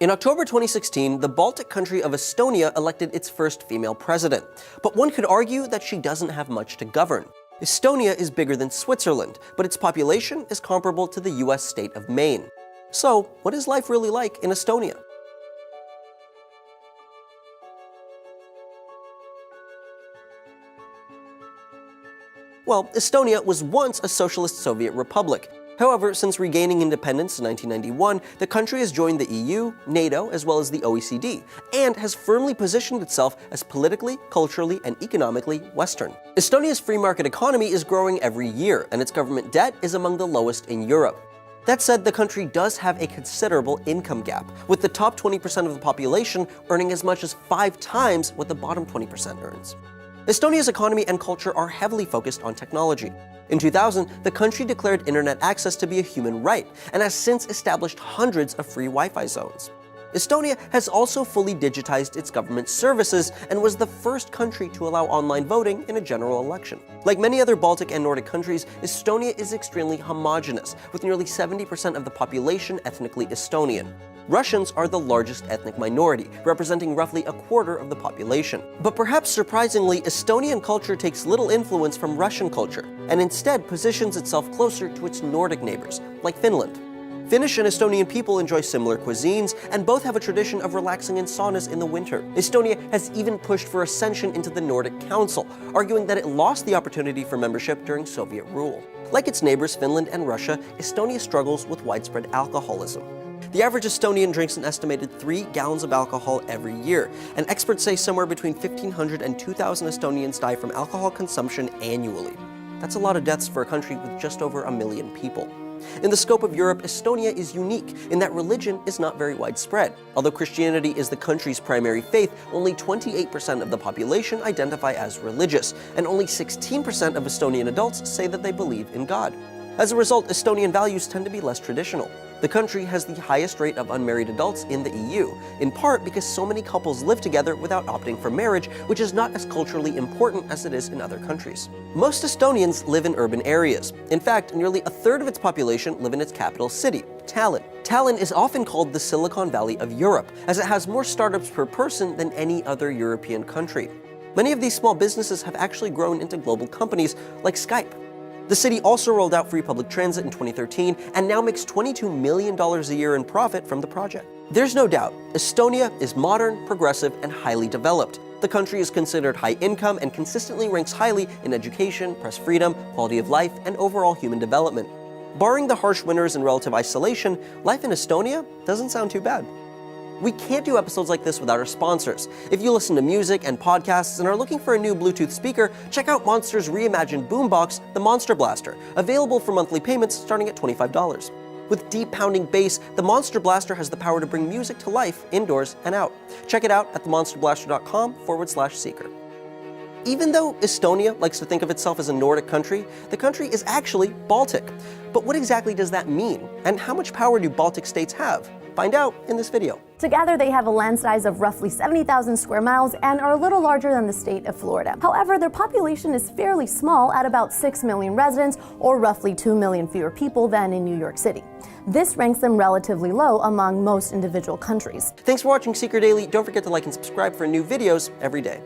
In October 2016, the Baltic country of Estonia elected its first female president, but one could argue that she doesn't have much to govern. Estonia is bigger than Switzerland, but its population is comparable to the US state of Maine. So, what is life really like in Estonia? Well, Estonia was once a socialist Soviet republic. However, since regaining independence in 1991, the country has joined the EU, NATO, as well as the OECD, and has firmly positioned itself as politically, culturally, and economically Western. Estonia's free market economy is growing every year, and its government debt is among the lowest in Europe. That said, the country does have a considerable income gap, with the top 20% of the population earning as much as 5 times what the bottom 20% earns. Estonia's economy and culture are heavily focused on technology. In 2000, the country declared internet access to be a human right, and has since established hundreds of free Wi-Fi zones. Estonia has also fully digitized its government services and was the first country to allow online voting in a general election. Like many other Baltic and Nordic countries, Estonia is extremely homogeneous, with nearly 70% of the population ethnically Estonian. Russians are the largest ethnic minority, representing roughly a quarter of the population. But perhaps surprisingly, Estonian culture takes little influence from Russian culture, and instead positions itself closer to its Nordic neighbors, like Finland. Finnish and Estonian people enjoy similar cuisines, and both have a tradition of relaxing in saunas in the winter. Estonia has even pushed for ascension into the Nordic Council, arguing that it lost the opportunity for membership during Soviet rule. Like its neighbors Finland and Russia, Estonia struggles with widespread alcoholism. The average Estonian drinks an estimated 3 gallons of alcohol every year, and experts say somewhere between 1,500 and 2,000 Estonians die from alcohol consumption annually. That's a lot of deaths for a country with just over 1 million people. In the scope of Europe, Estonia is unique in that religion is not very widespread. Although Christianity is the country's primary faith, only 28% of the population identify as religious, and only 16% of Estonian adults say that they believe in God. As a result, Estonian values tend to be less traditional. The country has the highest rate of unmarried adults in the EU, in part because so many couples live together without opting for marriage, which is not as culturally important as it is in other countries. Most Estonians live in urban areas. In fact, nearly a third of its population live in its capital city, Tallinn. Tallinn is often called the Silicon Valley of Europe, as it has more startups per person than any other European country. Many of these small businesses have actually grown into global companies like Skype. The city also rolled out free public transit in 2013 and now makes $22 million a year in profit from the project. There's no doubt, Estonia is modern, progressive, and highly developed. The country is considered high income and consistently ranks highly in education, press freedom, quality of life, and overall human development. Barring the harsh winters and relative isolation, life in Estonia doesn't sound too bad. We can't do episodes like this without our sponsors. If you listen to music and podcasts and are looking for a new Bluetooth speaker, check out Monster's reimagined boombox, the Monster Blaster, available for monthly payments starting at $25. With deep pounding bass, the Monster Blaster has the power to bring music to life indoors and out. Check it out at themonsterblaster.com/seeker. Even though Estonia likes to think of itself as a Nordic country, the country is actually Baltic. But what exactly does that mean? And how much power do Baltic states have? Find out in this video. Together, they have a land size of roughly 70,000 square miles and are a little larger than the state of Florida. However, their population is fairly small at about 6 million residents, or roughly 2 million fewer people than in New York City. This ranks them relatively low among most individual countries. Thanks for watching Seeker Daily. Don't forget to like and subscribe for new videos every day.